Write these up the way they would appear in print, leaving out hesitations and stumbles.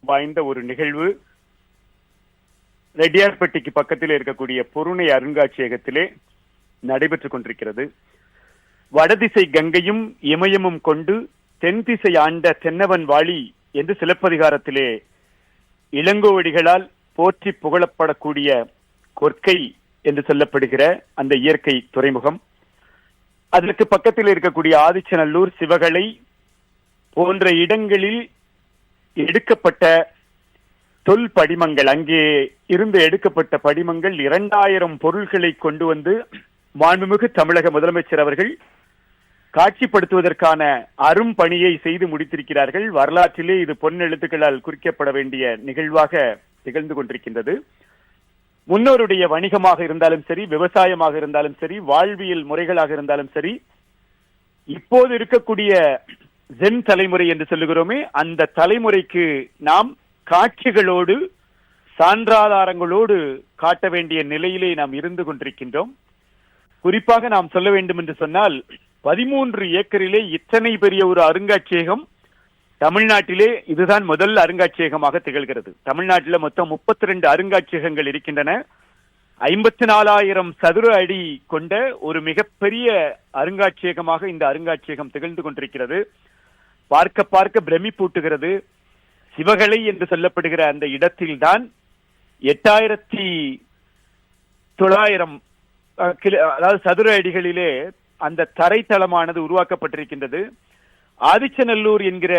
வாய்ந்த ஒரு நிகழ்வு ரெட்டியார்பட்டிக்கு பக்கத்தில் இருக்கக்கூடிய பொருணை அருங்காட்சியகத்திலே நடைபெற்றுக் கொண்டிருக்கிறது. வடதிசை கங்கையும் இமயமும் கொண்டு தென் திசை ஆண்ட தென்னவன் வாழி என்று சிலப்பதிகாரத்திலே இளங்கோவடிகளால் போற்றி புகழப்படக்கூடிய கொற்கை என்று சொல்லப்படுகிற அந்த இயற்கை துறைமுகம், அதற்கு பக்கத்தில் இருக்கக்கூடிய ஆதிச்சநல்லூர், சிவகளை போன்ற இடங்களில் எடுக்கப்பட்ட தொல் படிமங்கள், அங்கே இருந்து எடுக்கப்பட்ட படிமங்கள் 2000 பொருள்களை கொண்டு வந்து மாண்புமிகு தமிழக முதலமைச்சர் அவர்கள் காட்சிப்படுத்துவதற்கான அரும் பணியை செய்து முடித்திருக்கிறார்கள். வரலாற்றிலே இது பொன் எழுத்துக்களால் குறிக்கப்பட வேண்டிய நிகழ்வாக திகழ்ந்து கொண்டிருக்கின்றது. முன்னோருடைய வணிகமாக இருந்தாலும் சரி, விவசாயமாக இருந்தாலும் சரி, வாழ்வியல் முறைகளாக இருந்தாலும் சரி, இப்போது இருக்கக்கூடிய ஜென் தலைமுறை என்று சொல்லுகிறோமே, அந்த தலைமுறைக்கு நாம் காட்சிகளோடு சான்றாதாரங்களோடு காட்ட வேண்டிய நிலையிலே நாம் இருந்து கொண்டிருக்கின்றோம். குறிப்பாக நாம் சொல்ல வேண்டும் என்று சொன்னால், 13 ஏக்கரிலே இத்தனை பெரிய ஒரு அருங்காட்சியகம் தமிழ்நாட்டிலே இதுதான் முதல் அருங்காட்சியகமாக திகழ்கிறது. தமிழ்நாட்டில் மொத்தம் 32 அருங்காட்சியகங்கள் இருக்கின்றன. 54,000 சதுர அடி கொண்ட ஒரு மிகப்பெரிய அருங்காட்சியகமாக இந்த அருங்காட்சியகம் திகழ்ந்து கொண்டிருக்கிறது. பார்க்க பார்க்க பிரமிப்பூட்டுகிறது. சிவகளை என்று சொல்லப்படுகிற அந்த இடத்தில்தான் 8,900 அதாவது சதுர அடிகளிலே அந்த தரைத்தளமானது உருவாக்கப்பட்டிருக்கின்றது. ஆதிச்சநல்லூர் என்கிற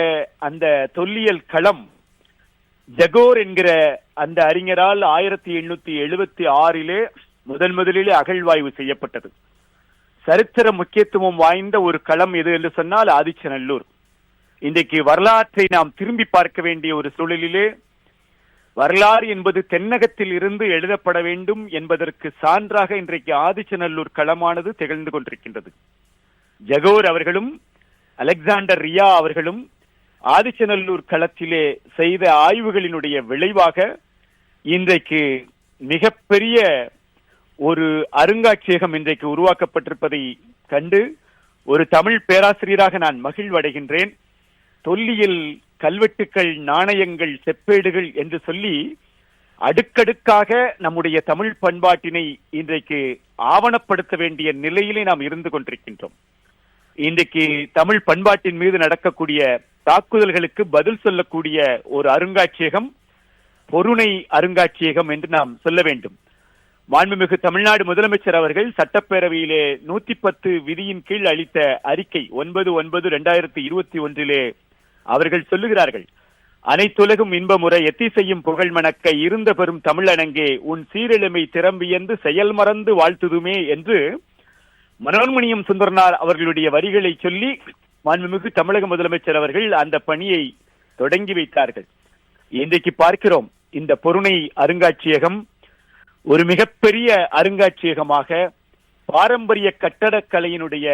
அந்த தொல்லியல் களம் ஜகோர் என்கிற அந்த அறிஞரால் 1876 முதலிலே அகழ்வாய்வு செய்யப்பட்டது. சரித்திர முக்கியத்துவம் வாய்ந்த ஒரு களம் எது என்று சொன்னால் ஆதிச்சநல்லூர். இன்றைக்கு வரலாற்றை நாம் திரும்பி பார்க்க வேண்டிய ஒரு சூழலிலே, வரலாறு என்பது தென்னகத்தில் இருந்து எழுதப்பட வேண்டும் என்பதற்கு சான்றாக இன்றைக்கு ஆதிச்சநல்லூர் களமானது திகழ்ந்து கொண்டிருக்கின்றது. ஜகோர் அவர்களும் அலெக்சாண்டர் ரியா அவர்களும் ஆதிச்சநல்லூர் களத்திலே செய்த ஆய்வுகளினுடைய விளைவாக இன்றைக்கு மிகப்பெரிய ஒரு அருங்காட்சியகம் இன்றைக்கு உருவாக்கப்பட்டிருப்பதை கண்டு ஒரு தமிழ் பேராசிரியராக நான் மகிழ்வடைகின்றேன். தொல்லியல் கல்வெட்டுக்கள், நாணயங்கள், செப்பேடுகள் என்று சொல்லி அடுக்கடுக்காக நம்முடைய தமிழ் பண்பாட்டினை இன்றைக்கு ஆவணப்படுத்த வேண்டிய நிலையிலே நாம் இருந்து கொண்டிருக்கின்றோம். இன்றைக்கு தமிழ் பண்பாட்டின் மீது நடக்கக்கூடிய தாக்குதல்களுக்கு பதில் சொல்லக்கூடிய ஒரு அருங்காட்சியகம் பொருணை அருங்காட்சியகம் என்று நாம் சொல்ல வேண்டும். மாண்புமிகு தமிழ்நாடு முதலமைச்சர் அவர்கள் சட்டப்பேரவையிலே 110 விதியின் கீழ் அளித்த அறிக்கை 9/9/2021 அவர்கள் சொல்லுகிறார்கள், அனைத்துலகும் இன்பமுறை எத்திசையும் புகழ் மணக்க இருந்த பெரும் தமிழனங்கே உன் சீரெழுமை திறம்பியந்து செயல் மறந்து வாழ்த்துதுமே என்று மனோன்மணியம் சுந்தரனார் அவர்களுடைய வரிகளை சொல்லி மாண்புமிகு தமிழக முதலமைச்சர் அவர்கள் அந்த பணியை தொடங்கி வைத்தார்கள். இன்றைக்கு பார்க்கிறோம், இந்த பொருணை அருங்காட்சியகம் ஒரு மிகப்பெரிய அருங்காட்சியகமாக பாரம்பரிய கட்டடக்கலையினுடைய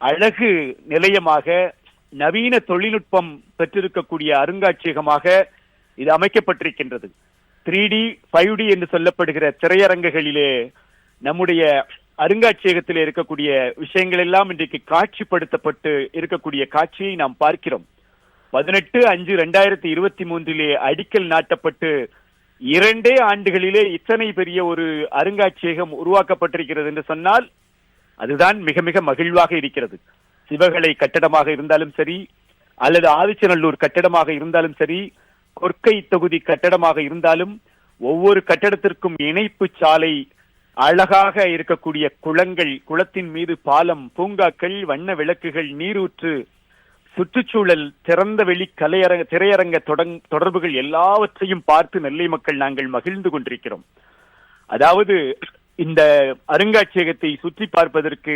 அழகு நிலையமாக நவீன தொழில்நுட்பம் பெற்றிருக்கக்கூடிய அருங்காட்சியகமாக இது அமைக்கப்பட்டிருக்கின்றது. 3D 5D என்று சொல்லப்படுகிற திரையரங்குகளிலே நம்முடைய அருங்காட்சியகத்தில் இருக்கக்கூடிய விஷயங்கள் எல்லாம் இன்றைக்கு காட்சிப்படுத்தப்பட்டு இருக்கக்கூடிய காட்சியை நாம் பார்க்கிறோம். 18/5/2023 அடிக்கல் நாட்டப்பட்டு 2 ஆண்டுகளிலே இத்தனை பெரிய ஒரு அருங்காட்சியகம் உருவாக்கப்பட்டிருக்கிறது என்று சொன்னால் அதுதான் மிக மிக மகிழ்வாக இருக்கிறது. சிவகளை கட்டடமாக இருந்தாலும் சரி, அல்லது ஆதிச்சநல்லூர் கட்டடமாக இருந்தாலும் சரி, கொற்கை தொகுதி கட்டடமாக இருந்தாலும், ஒவ்வொரு கட்டடத்திற்கும் இணைப்பு சாலை, அழகாக இருக்கக்கூடிய குளங்கள், குளத்தின் மீது பாலம், பூங்காக்கள், வண்ண விளக்குகள், நீரூற்று, சுற்றுச்சூழல், திறந்த வெளி திரையரங்க தொடர்புகள் எல்லாவற்றையும் பார்த்து நெல்லை மக்கள் நாங்கள் மகிழ்ந்து கொண்டிருக்கிறோம். அதாவது இந்த அருங்காட்சியகத்தை சுற்றி பார்ப்பதற்கு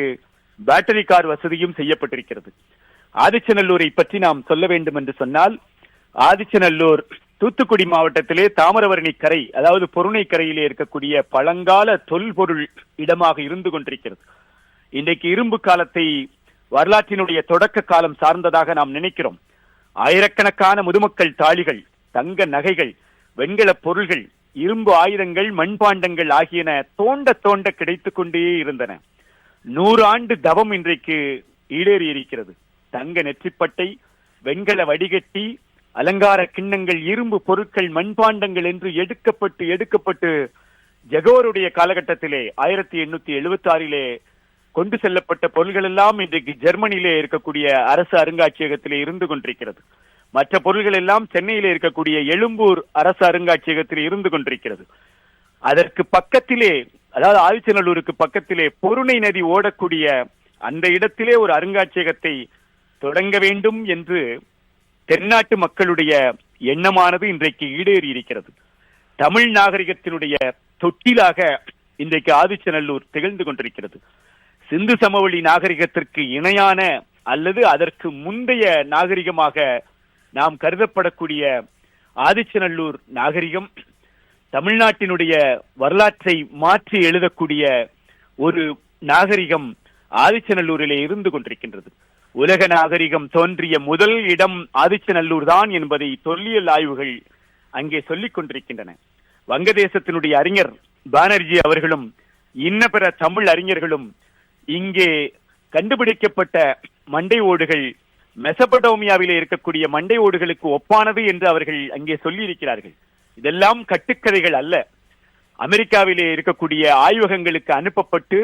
பேட்டரி கார் வசதியும் செய்யப்பட்டிருக்கிறது. ஆதிச்சநல்லூரை பற்றி நாம் சொல்ல வேண்டும் என்று சொன்னால், ஆதிச்சநல்லூர் தூத்துக்குடி மாவட்டத்திலே தாமிரபரணி கரை, அதாவது பொருணை கரையிலே இருக்கக்கூடிய பழங்கால தொல்பொருள் இடமாக இருந்து கொண்டிருக்கிறது. இன்றைக்கு இரும்பு காலத்தை வரலாற்றினுடைய தொடக்க காலம் சார்ந்ததாக நாம் நினைக்கிறோம். ஆயிரக்கணக்கான முதுமக்கள் தாளிகள், தங்க நகைகள், வெண்கல பொருள்கள், இரும்பு ஆயுதங்கள், மண்பாண்டங்கள் ஆகியன தோண்ட தோண்ட கிடைத்துக் கொண்டே இருந்தன. 100 ஆண்டு தவம் இன்றைக்கு ஈடேறி இருக்கிறது. தங்க நெற்றிப்பட்டை, வெண்கல வடிகட்டி, அலங்கார கிண்ணங்கள், இரும்பு பொருட்கள், மண்பாண்டங்கள் என்று எடுக்கப்பட்டு ஜகோருடைய காலகட்டத்திலே 1876 கொண்டு செல்லப்பட்ட பொருள்கள் எல்லாம் இன்றைக்கு ஜெர்மனியிலே இருக்கக்கூடிய அரசு அருங்காட்சியகத்திலே இருந்து கொண்டிருக்கிறது. மற்ற பொருள்கள் எல்லாம் சென்னையிலே இருக்கக்கூடிய எழும்பூர் அரசு அருங்காட்சியகத்திலே இருந்து கொண்டிருக்கிறது. அதற்கு பக்கத்திலே, அதாவது ஆதிச்சநல்லூருக்கு பக்கத்திலே பொருணை நதி ஓடக்கூடிய அந்த இடத்திலே ஒரு அருங்காட்சியகத்தை தொடங்க வேண்டும் என்று தென்னாட்டு மக்களுடைய எண்ணமானது இன்றைக்கு ஈடேறி இருக்கிறது. தமிழ் நாகரிகத்தினுடைய தொட்டிலாக இன்றைக்கு ஆதிச்சநல்லூர் திகழ்ந்து கொண்டிருக்கிறது. சிந்து சமவெளி நாகரிகத்திற்கு இணையான அல்லது அதற்கு முந்தைய நாகரிகமாக நாம் கருதப்படக்கூடிய ஆதிச்சநல்லூர் நாகரிகம் தமிழ்நாட்டினுடைய வரலாற்றை மாற்றி எழுதக்கூடிய ஒரு நாகரிகம் ஆதிச்சநல்லூரிலே இருந்து கொண்டிருக்கின்றது. உலக நாகரிகம் தோன்றிய முதல் இடம் ஆதிச்சநல்லூர் தான் என்பதை தொல்லியல் ஆய்வுகள் அங்கே சொல்லிக் கொண்டிருக்கின்றன. வங்கதேசத்தினுடைய அறிஞர் பானர்ஜி அவர்களும் இன்ன பிற தமிழ் அறிஞர்களும் இங்கே கண்டுபிடிக்கப்பட்ட மண்டை ஓடுகள் மெசபடோமியாவிலே இருக்கக்கூடிய மண்டை ஓடுகளுக்கு ஒப்பானது என்று அவர்கள் அங்கே சொல்லி இருக்கிறார்கள். இதெல்லாம் கட்டுக்கதைகள் அல்ல. அமெரிக்காவிலே இருக்கக்கூடிய ஆய்வகங்களுக்கு அனுப்பப்பட்டு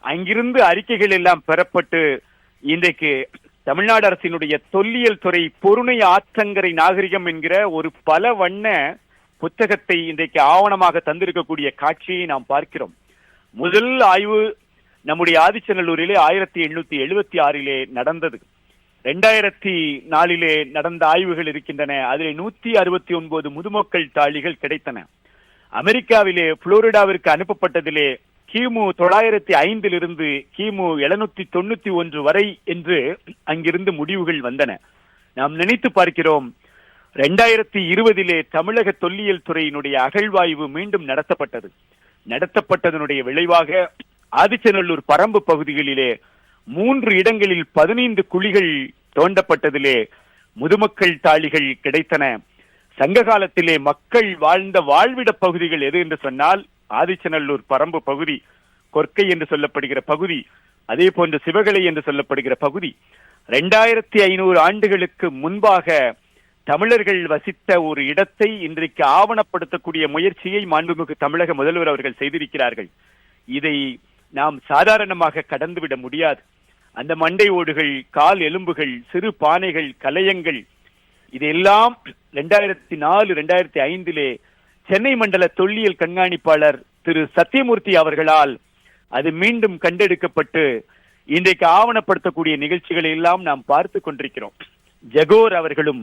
அங்கிருந்து அறிக்கைகள் எல்லாம் பெறப்பட்டு இன்றைக்கு தமிழ்நாடு அரசினுடைய தொல்லியல் துறை பொருணை ஆற்றங்கரை நாகரிகம் என்கிற ஒரு பல வண்ண புத்தகத்தை இன்றைக்கு ஆவணமாக தந்திருக்கக்கூடிய காட்சியை நாம் பார்க்கிறோம். முதல் ஆய்வு நம்முடைய ஆதிச்சநல்லூரிலே 1876 நடந்தது. 2004 நடந்த ஆய்வுகள் இருக்கின்றன. அதிலே 169 முதுமக்கள் தாழிகள் கிடைத்தன. அமெரிக்காவிலே புளோரிடாவிற்கு அனுப்பப்பட்டதிலே கிமு 905 கிமு 791 வரை என்று அங்கிருந்து முடிவுகள் வந்தன. நாம் நினைத்து பார்க்கிறோம், 2020 தமிழக தொல்லியல் துறையினுடைய அகழ்வாய்வு மீண்டும் நடத்தப்பட்டதனுடைய விளைவாக ஆதிச்சநல்லூர் பரம்பு பகுதிகளிலே 3 இடங்களில் 15 குழிகள் தோண்டப்பட்டதிலே முதுமக்கள் தாழிகள் கிடைத்தன. சங்க காலத்திலே மக்கள் வாழ்ந்த வாழ்விட பகுதிகள் எது என்று சொன்னால் ஆதிச்சநல்லூர் பரம்பு பகுதி, கொற்கை என்று சொல்லப்படுகிற பகுதி, அதே போன்று சிவகலை என்று சொல்லப்படுகிற பகுதி. 2500 ஆண்டுகளுக்கு முன்பாக தமிழர்கள் வசித்த ஒரு இடத்தை இன்றைக்கு ஆவணப்படுத்தக்கூடிய முயற்சியை மாண்புமிகு தமிழக முதல்வர் அவர்கள் செய்திருக்கிறார்கள். இதை நாம் சாதாரணமாக கடந்துவிட முடியாது. அந்த மண்டை ஓடுகள், கால் எலும்புகள், சிறு பானைகள், கலையங்கள், இதெல்லாம் 2004 2005 சென்னை மண்டல தொல்லியல் கண்காணிப்பாளர் திரு சத்தியமூர்த்தி அவர்களால் அது மீண்டும் கண்டெடுக்கப்பட்டு இன்றைக்கு ஆவணப்படுத்தக்கூடிய நிகழ்ச்சிகளை எல்லாம் நாம் பார்த்து கொண்டிருக்கிறோம். ஜகோர் அவர்களும்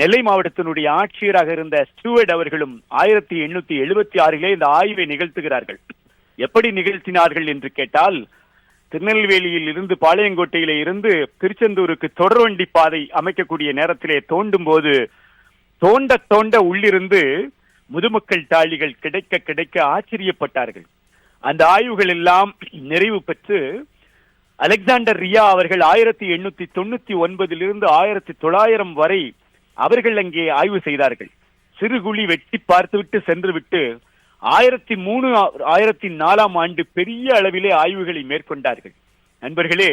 நெல்லை மாவட்டத்தினுடைய ஆட்சியராக இருந்த ஸ்டூவர்ட் அவர்களும் 1876 இந்த ஆய்வை நிகழ்த்துகிறார்கள். எப்படி நிகழ்த்தினார்கள் என்று கேட்டால், திருநெல்வேலியில் இருந்து பாளையங்கோட்டையிலே இருந்து திருச்செந்தூருக்கு தொடர்வண்டி பாதை அமைக்கக்கூடிய நேரத்திலே தோண்டும் போது தோண்ட உள்ளிருந்து முதுமக்கள் தாழிகள் கிடைக்க ஆச்சரியப்பட்டார்கள். அந்த ஆய்வுகள் எல்லாம் நிறைவு பெற்று அலெக்சாண்டர் ரியா அவர்கள் 1899 1900 வரை அவர்கள் அங்கே ஆய்வு செய்தார்கள். சிறுகுழி வெட்டி பார்த்துவிட்டு சென்றுவிட்டு 2003 2004 பெரிய அளவிலே ஆய்வுகளை மேற்கொண்டார்கள். நண்பர்களே,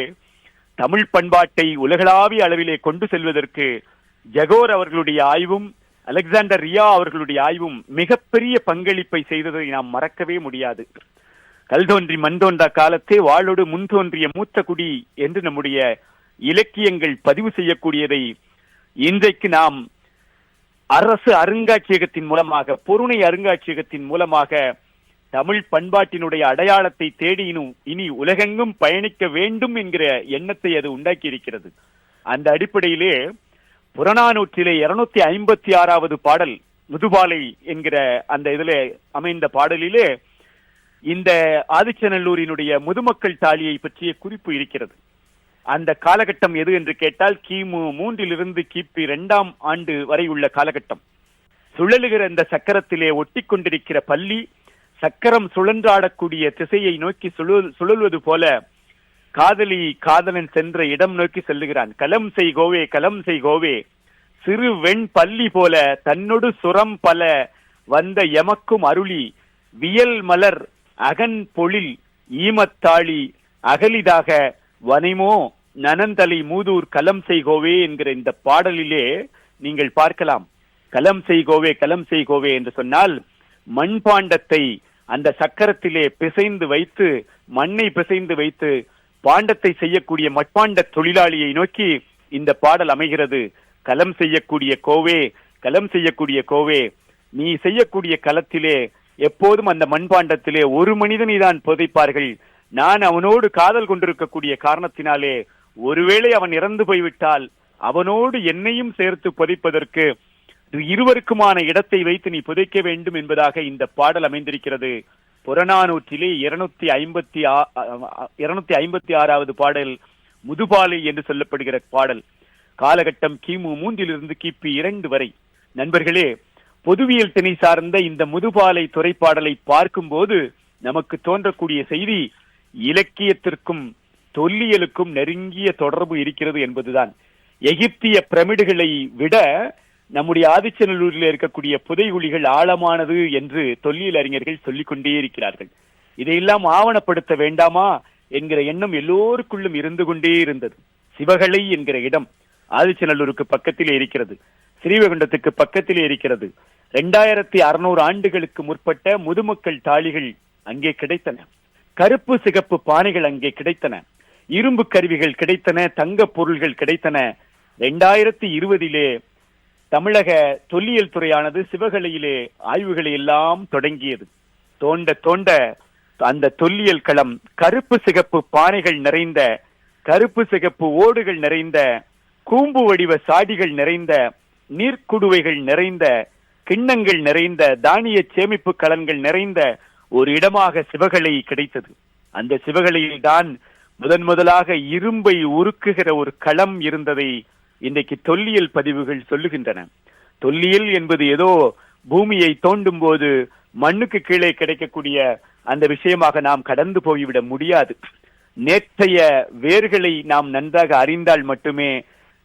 தமிழ் பண்பாட்டை உலகளாவிய அளவிலே கொண்டு செல்வதற்கு ஜகோர் அவர்களுடைய ஆய்வும் அலெக்சாண்டர் ரியா அவர்களுடைய ஆய்வும் மிகப்பெரிய பங்களிப்பை செய்ததை நாம் மறக்கவே முடியாது. கல் தோன்றி மண் தோன்றா காலத்தே வாளோடு முன் தோன்றிய மூத்த குடி என்று நம்முடைய இலக்கியங்கள் பதிவு செய்யக்கூடியதை இன்றைக்கு நாம் அரசு அருங்காட்சியகத்தின் மூலமாக, பொருணை அருங்காட்சியகத்தின் மூலமாக தமிழ் பண்பாட்டினுடைய அடையாளத்தை தேடி இனி உலகெங்கும் பயணிக்க வேண்டும் என்கிற எண்ணத்தை அது உண்டாக்கி இருக்கிறது. அந்த அடிப்படையிலே புறநானூற்றிலே 256வது பாடல் முதுபாலை என்கிற அந்த இதிலே அமைந்த பாடலிலே இந்த ஆதிச்சநல்லூரினுடைய முதுமக்கள் தாழியை பற்றிய குறிப்பு இருக்கிறது. அந்த காலகட்டம் எது என்று கேட்டால் கிமு 3 கிபி 2 வரை உள்ள காலகட்டம். சுழலுகிற இந்த சக்கரத்திலே ஒட்டி கொண்டிருக்கிற பள்ளி சக்கரம் சுழன்றாடக்கூடிய திசையை நோக்கி சுழல்வது போல காதலி காதலன் சென்ற இடம் நோக்கி செல்லுகிறான். களம் செய் கோவே களம் செய் கோவே, சிறு வெண் பள்ளி போல தன்னொடு சுரம் பல வந்த எமக்கும் அருளி, வியல் மலர் அகன் பொழில் ஈமத்தாளி அகலிதாக வனைமோ நனந்தலை மூதூர் களம் செய் கோவே என்கிற இந்த பாடலிலே நீங்கள் பார்க்கலாம். கலம் செய்கோவே களம் செய்கோவே என்று சொன்னால் மண்பாண்டத்தை அந்த சக்கரத்திலே பிசைந்து வைத்து, மண்ணை பிசைந்து வைத்து பாண்டத்தை செய்யக்கூடிய மட்பாண்ட தொழிலாளியை நோக்கி இந்த பாடல் அமைகிறது. கலம் செய்யக்கூடிய கோவே, கலம் செய்யக்கூடிய கோவே, நீ செய்யக்கூடிய களத்திலே எப்போதும் அந்த மண்பாண்டத்திலே ஒரு மனிதனை தான் புதைப்பார்கள். நான் அவனோடு காதல் கொண்டிருக்கக்கூடிய காரணத்தினாலே ஒருவேளை அவன் இறந்து போய்விட்டால் அவனோடு என்னையும் சேர்த்து புதைப்பதற்கு இருவருக்குமான இடத்தை வைத்து நீ புதைக்க வேண்டும் என்பதாக இந்த பாடல் அமைந்திருக்கிறது. புறநானூற்றிலே 256வது பாடல் முதுபாலை என்று சொல்லப்படுகிற பாடல். காலகட்டம் கிமு 3 கிபி 2 வரை. நண்பர்களே, பொதுவியல் திணை சார்ந்த இந்த முதுபாலை துறைப்பாடலை பார்க்கும் போது நமக்கு தோன்றக்கூடிய செய்தி இலக்கியத்திற்கும் தொல்லியலுக்கும் நெருங்கிய தொடர்பு இருக்கிறது என்பதுதான். எகிப்திய பிரமிடுகளை விட நம்முடைய ஆதிச்சநல்லூரில் இருக்கக்கூடிய புதைகுழிகள் ஆழமானது என்று தொல்லியல் அறிஞர்கள் சொல்லிக் கொண்டே இருக்கிறார்கள். இதையெல்லாம் ஆவணப்படுத்த வேண்டாமா என்கிற எண்ணம் எல்லோருக்குள்ளும் இருந்து கொண்டே இருந்தது. சிவகளை என்கிற இடம் ஆதிச்சநல்லூருக்கு பக்கத்திலே இருக்கிறது, ஸ்ரீவைகுண்டத்துக்கு பக்கத்திலே இருக்கிறது. 2600 ஆண்டுகளுக்கு முற்பட்ட முதுமக்கள் தாளிகள் அங்கே கிடைத்தன, கருப்பு சிகப்பு பானைகள் அங்கே கிடைத்தன, இரும்பு கருவிகள் கிடைத்தன, தங்க பொருள்கள் கிடைத்தன. 2020 தமிழக தொல்லியல் துறையானது சிவகலையிலே ஆய்வுகளை எல்லாம் தொடங்கியது. தோண்ட தோண்ட அந்த தொல்லியல் களம் கருப்பு சிகப்பு பானைகள் நிறைந்த, கருப்பு சிகப்பு ஓடுகள் நிறைந்த, கூம்பு வடிவ சாடிகள் நிறைந்த, நீர்க்குடுவைகள் நிறைந்த, கிண்ணங்கள் நிறைந்த, தானிய சேமிப்பு கலன்கள் நிறைந்த ஒரு இடமாக சிவகலை கிடைத்தது. அந்த சிவகலையில் தான் முதலாக இரும்பை உருக்குகிற ஒரு களம் இருந்ததை இன்றைக்கு தொல்லியல் பதிவுகள் சொல்லுகின்றன. தொல்லியல் என்பது ஏதோ பூமியை தோண்டும் போது மண்ணுக்கு கீழே கிடைக்கக்கூடிய அந்த விஷயமாக நாம் கடந்து போய்விட முடியாது. நேற்றைய வேர்களை நாம் நன்றாக அறிந்தால் மட்டுமே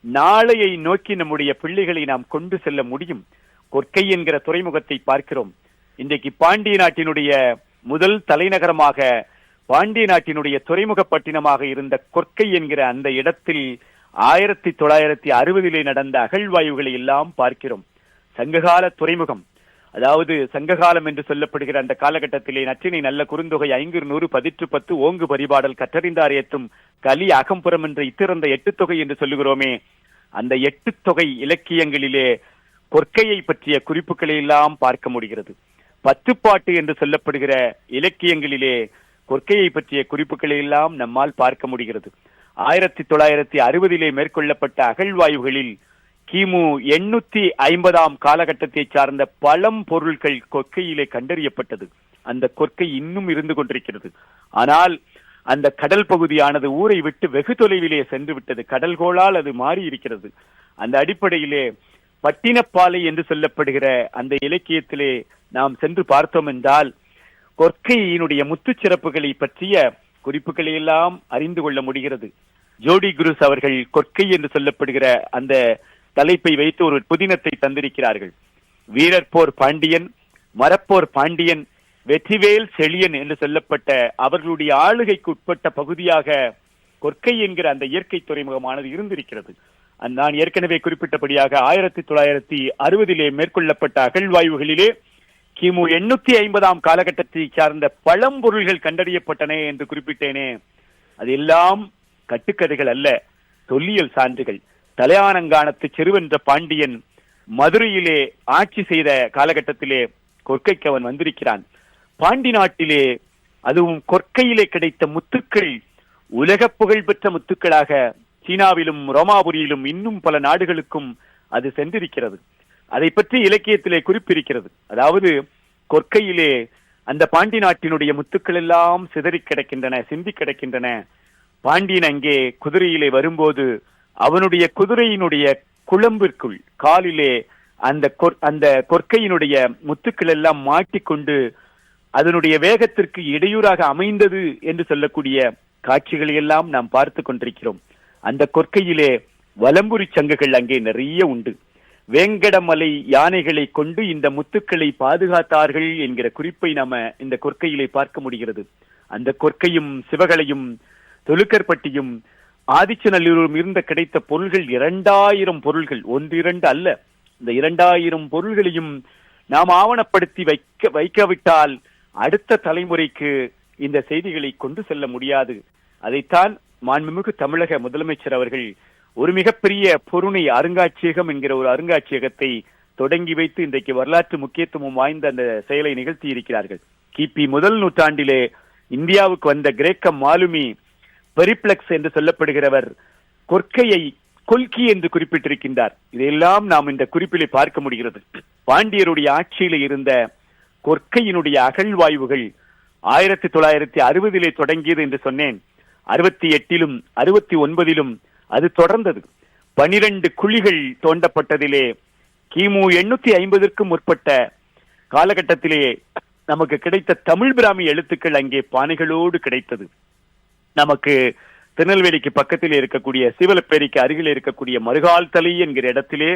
நாளையை நோக்கி நம்முடைய பிள்ளைகளை நாம் கொண்டு செல்ல முடியும். கொற்கை என்கிற துறைமுகத்தை பார்க்கிறோம். இன்றைக்கு பாண்டிய நாட்டினுடைய முதல் தலைநகரமாக, பாண்டிய நாட்டினுடைய துறைமுக பட்டினமாக இருந்த கொற்கை என்கிற அந்த இடத்தில் 1960 நடந்த அகழ்வாய்வுகளை எல்லாம் பார்க்கிறோம். சங்ககால துறைமுகம், அதாவது சங்ககாலம் என்று சொல்லப்படுகிற அந்த காலகட்டத்திலே நற்றினை நல்ல குறுந்தொகை 500 பதிற்று 10 ஓங்கு பரிபாடல் கற்றறிந்தார் ஏத்தும் கலி அகம்புறம் என்ற இத்திறந்த 8 தொகை என்று சொல்லுகிறோமே, அந்த 8 தொகை இலக்கியங்களிலே கொற்கையை பற்றிய குறிப்புகளை எல்லாம் பார்க்க முடிகிறது. 10 பாட்டு என்று சொல்லப்படுகிற இலக்கியங்களிலே கொற்கையை பற்றிய குறிப்புகளை எல்லாம் நம்மால் பார்க்க முடிகிறது. 1960 மேற்கொள்ளப்பட்ட அகழ்வாய்வுகளில் கிமு 850 காலகட்டத்தை சார்ந்த பழம் பொருட்கள் கொற்கையிலே கண்டறியப்பட்டது. அந்த கொற்கை இன்னும் இருந்து கொண்டிருக்கிறது. ஆனால் அந்த கடல் பகுதியானது ஊரை விட்டு வெகு தொலைவிலே சென்று விட்டது. கடல்கோளால் அது மாறி இருக்கிறது. அந்த அடிப்படையிலே பட்டினப்பாலை என்று சொல்லப்படுகிற அந்த இலக்கியத்திலே நாம் சென்று பார்த்தோம் என்றால் கொற்கையினுடைய முத்து சிறப்புகளை பற்றிய குறிப்புகளை எல்லாம் அறிந்து கொள்ள முடிகிறது. ஜோடி குருஸ் அவர்கள் கொற்கை என்று சொல்லப்படுகிற அந்த தலைப்பை வைத்து ஒரு புதினத்தை தந்திருக்கிறார்கள். வீரற்போர் பாண்டியன், மரப்போர் பாண்டியன், வெற்றிவேல் செழியன் என்று சொல்லப்பட்ட அவர்களுடைய ஆளுகைக்கு உட்பட்ட பகுதியாக கொற்கை என்கிற அந்த இயற்கை துறைமுகமானது இருந்திருக்கிறது. நான் ஏற்கனவே குறிப்பிட்டபடியாக 1960 மேற்கொள்ளப்பட்ட அகழ்வாய்வுகளிலே கிமு 850 காலகட்டத்தை சார்ந்த பழம்பொருள்கள் கண்டறியப்பட்டன என்று குறிப்பிட்டேனே, அது எல்லாம் கட்டுக்கதைகள் அல்ல, தொல்லியல் சான்றுகள். தலையானங்கானத்து செருவென்ற பாண்டியன் மதுரையிலே ஆட்சி செய்த காலகட்டத்திலே கொற்கைக்கு அவன் வந்திருக்கிறான். பாண்டி நாட்டிலே அதுவும் கொற்கையிலே கிடைத்த முத்துக்கள் உலக புகழ்பெற்ற முத்துக்களாக சீனாவிலும் ரோமாபுரியிலும் இன்னும் பல நாடுகளுக்கும் அது சென்றிருக்கிறது. அதை பற்றி இலக்கியத்திலே குறிப்பிருக்கிறது. அதாவது கொற்கையிலே அந்த பாண்டி நாட்டினுடைய முத்துக்கள் எல்லாம் சிதறி கிடக்கின்றன, சிந்தி கிடக்கின்றன. பாண்டியன் அங்கே குதிரையிலே வரும்போது அவனுடைய குதிரையினுடைய குழம்பிற்குள் காலிலே அந்த கொற்கையினுடைய முத்துக்கள் எல்லாம் மாட்டிக்கொண்டு அதனுடைய வேகத்திற்கு இடையூறாக அமைந்தது என்று சொல்லக்கூடிய காட்சிகளை எல்லாம் நாம் பார்த்து கொண்டிருக்கிறோம். அந்த கொற்கையிலே வலம்புரி சங்குகள் அங்கே நிறைய உண்டு. வேங்கடமலை யானைகளை கொண்டு இந்த முத்துக்களை பாதுகாத்தார்கள் என்கிற குறிப்பை நாம இந்த கொற்கையிலே பார்க்க முடிகிறது. அந்த கொற்கையும் சிவகலையும் தொழுக்கற்பட்டியும் ஆதிச்சநல்லூரில் இருந்து கிடைத்த பொருள்கள் 2000 பொருள்கள், ஒன்று இரண்டு அல்ல. இந்த 2000 பொருள்களையும் நாம் ஆவணப்படுத்தி வைக்காவிட்டால் அடுத்த தலைமுறைக்கு இந்த செய்திகளை கொண்டு செல்ல முடியாது. அதைத்தான் மாண்புமிகு தமிழக முதலமைச்சர் அவர்கள் ஒரு மிகப்பெரிய பொருணை அருங்காட்சியகம் என்கிற ஒரு அருங்காட்சியகத்தை தொடங்கி வைத்து இன்றைக்கு வரலாற்று முக்கியத்துவம் வாய்ந்த அந்த செயலை நிகழ்த்தி இருக்கிறார்கள். கிபி முதல் நூற்றாண்டிலே இந்தியாவுக்கு வந்த கிரேக்க மாலுமி பெரிப்ளெக்ஸ் என்று சொல்லப்படுகிறவர் கொற்கையை கொல்கி என்று குறிப்பிட்டிருக்கின்றார். இதையெல்லாம் நாம் இந்த குறிப்பிலே பார்க்க முடிகிறது. பாண்டியருடைய ஆட்சியில இருந்த கொற்கையினுடைய அகழ்வாய்வுகள் 1960 தொடங்கியது என்று சொன்னேன். 68லும் 69லும் அது தொடர்ந்தது. 12 குழிகள் தோண்டப்பட்டதிலே கிமு 850க்கும் முற்பட்ட காலகட்டத்திலே நமக்கு கிடைத்த தமிழ் பிராமி எழுத்துக்கள் அங்கே பானைகளோடு கிடைத்தது. நமக்கு திருநெல்வேலிக்கு பக்கத்தில் இருக்கக்கூடிய சிவலப்பேரிக்கு அருகில் இருக்கக்கூடிய மருகால் தலை என்கிற இடத்திலே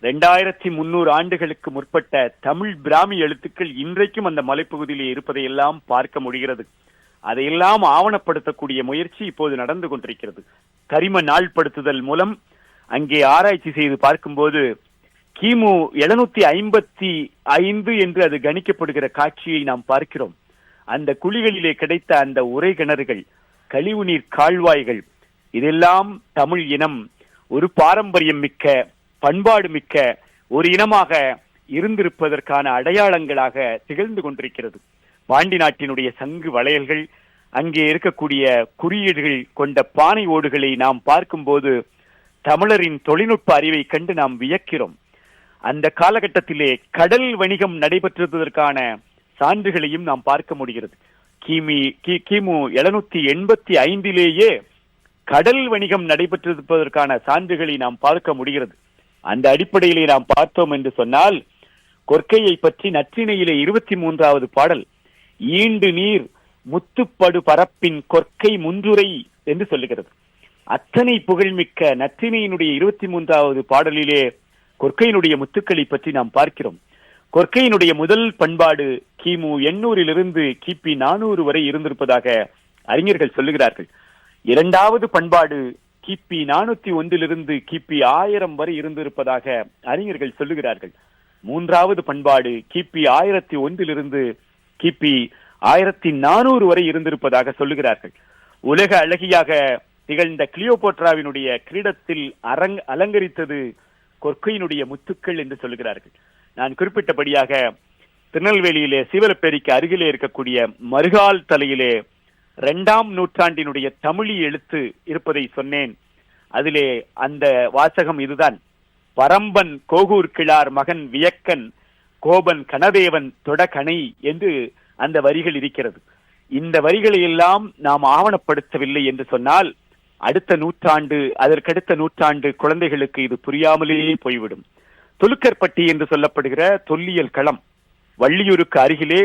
2300 ஆண்டுகளுக்கு முற்பட்ட தமிழ் பிராமி எழுத்துக்கள் இன்றைக்கும் அந்த மலைப்பகுதியிலே இருப்பதையெல்லாம் பார்க்க முடிகிறது. அதையெல்லாம் ஆவணப்படுத்தக்கூடிய முயற்சி இப்போது நடந்து கொண்டிருக்கிறது. கரிம நாள்படுத்துதல் மூலம் அங்கே ஆராய்ச்சி செய்து பார்க்கும்போது கிமு 755 என்று அது கணிக்கப்படுகிற காட்சியை நாம் பார்க்கிறோம். அந்த குழிகளிலே கிடைத்த அந்த உரை கிணறுகள், கழிவுநீர் கால்வாய்கள், இதெல்லாம் தமிழ் இனம் ஒரு பாரம்பரியம் மிக்க, பண்பாடு மிக்க ஒரு இனமாக இருந்திருப்பதற்கான அடையாளங்களாக திகழ்ந்து கொண்டிருக்கிறது. பாண்டி நாட்டினுடைய சங்கு வளையல்கள், அங்கே இருக்கக்கூடிய குறியீடுகள் கொண்ட பானை ஓடுகளை நாம் பார்க்கும்போது தமிழரின் தொழில்நுட்ப அறிவை கண்டு நாம் வியக்கிறோம். அந்த காலகட்டத்திலே கடல் வணிகம் நடைபெற்றதற்கான சான்றுகளையும் நாம் பார்க்க முடிகிறது. கிமு 785 கடல் வணிகம் நடைபெற்றிருப்பதற்கான சான்றுகளை நாம் பார்க்க முடிகிறது. அந்த அடிப்படையிலே நாம் பார்த்தோம் என்று சொன்னால், கொற்கையை பற்றி நற்றிணையிலே 23வது பாடல் ஈண்டு நீர் முத்துப்படு பரப்பின் கொற்கை முன்றுரை என்று சொல்லுகிறது. அத்தனை புகழ்மிக்க நற்றிணையினுடைய 23வது பாடலிலே கொற்கையினுடைய முத்துக்களை பற்றி நாம் பார்க்கிறோம். கொற்கையினுடைய முதல் பண்பாடு கிமு 800 கிபி 400 வரை இருந்திருப்பதாக அறிஞர்கள் சொல்லுகிறார்கள். இரண்டாவது பண்பாடு கிபி 401 கிபி 1000 வரை இருந்திருப்பதாக அறிஞர்கள் சொல்லுகிறார்கள். மூன்றாவது பண்பாடு கிபி 1001 கிபி 1400 வரை இருந்திருப்பதாக சொல்லுகிறார்கள். உலக அழகியாக திகழ்ந்த கிளியோபாட்ராவினுடைய கிரீடத்தில் அலங்கரித்தது கொற்கையினுடைய முத்துக்கள் என்று சொல்லுகிறார்கள். நான் குறிப்பிட்டபடியாக திருநெல்வேலியிலே சிவலப்பேரிக்கு அருகிலே இருக்கக்கூடிய மருகால் தலையிலே 2ஆம் நூற்றாண்டினுடைய தமிழி எழுத்து இருப்பதை சொன்னேன். அதிலே அந்த வாசகம் இதுதான்: பரம்பன் கோகூர் கிழார் மகன் வியக்கன் கோபன் கணதேவன் தொடகணை என்று அந்த வரிகள் இருக்கிறது. இந்த வரிகளை எல்லாம் நாம் ஆவணப்படுத்தவில்லை என்று சொன்னால் அடுத்த நூற்றாண்டு, அதற்கடுத்த நூற்றாண்டு குழந்தைகளுக்கு இது புரியாமலேயே போய்விடும். துலுக்கற்பட்டி என்று சொல்லப்படுகிற தொல்லியல் களம் வள்ளியூருக்கு அருகிலே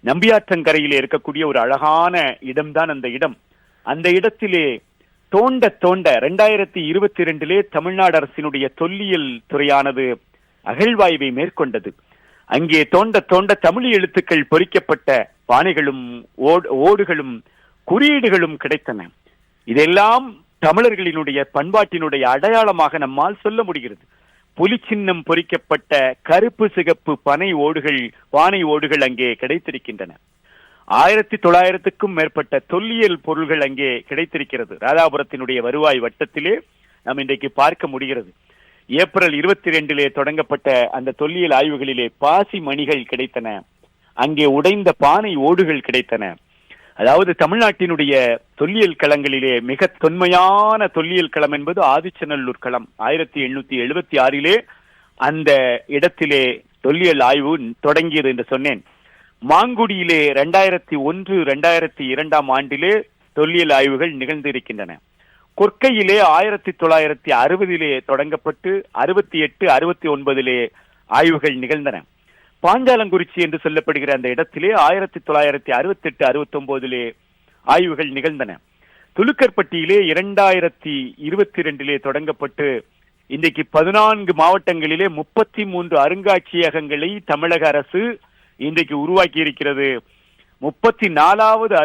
நம்பியாற்றங்கரையிலே இருக்கக்கூடிய ஒரு அழகான இடம்தான் அந்த இடம். அந்த இடத்திலே தோண்ட 2022 தமிழ்நாடு அரசினுடைய தொல்லியல் துறையானது அகழ்வாய்வை மேற்கொண்டது. அங்கே தோண்ட தமிழ் எழுத்துக்கள் பொறிக்கப்பட்ட பானைகளும் ஓடுகளும் குறியீடுகளும் கிடைத்தன. இதெல்லாம் தமிழர்களினுடைய பண்பாட்டினுடைய அடையாளமாக நம்மால் சொல்ல முடிகிறது. புலி சின்னம் பொறிக்கப்பட்ட கருப்பு சிகப்பு பானை ஓடுகள் அங்கே கிடைத்திருக்கின்றன. 1900க்கும் மேற்பட்ட தொல்லியல் பொருள்கள் அங்கே கிடைத்திருக்கிறது. ராதாபுரத்தினுடைய வருவாய் வட்டத்திலே நாம் இன்றைக்கு பார்க்க முடிகிறது. ஏப்ரல் 22 தொடங்கப்பட்ட அந்த தொல்லியல் ஆய்வுகளிலே பாசி மணிகள் கிடைத்தன. அங்கே உடைந்த பானை ஓடுகள் கிடைத்தன. அதாவது தமிழ்நாட்டினுடைய தொல்லியல் களங்களிலே மிக தொன்மையான தொல்லியல் களம் என்பது ஆதிச்சநல்லூர் களம். 1876 அந்த இடத்திலே தொல்லியல் ஆய்வு தொடங்கியது என்று சொன்னேன். மாங்குடியிலே 2001, 2002 ஆண்டிலே தொல்லியல் ஆய்வுகள் நிகழ்ந்திருக்கின்றன. கொற்கையிலே 1960 தொடங்கப்பட்டு 68, 69 ஆய்வுகள் நிகழ்ந்தன. பாஞ்சாலங்குறிச்சி என்று சொல்லப்படுகிற அந்த இடத்திலே 1968, 69 ஆய்வுகள் நிகழ்ந்தன. துலுக்கற்பட்டியிலே 2022 தொடங்கப்பட்டு இன்றைக்கு 14 மாவட்டங்களிலே 33 அருங்காட்சியகங்களை தமிழக அரசு இன்றைக்கு உருவாக்கி இருக்கிறது. 34வது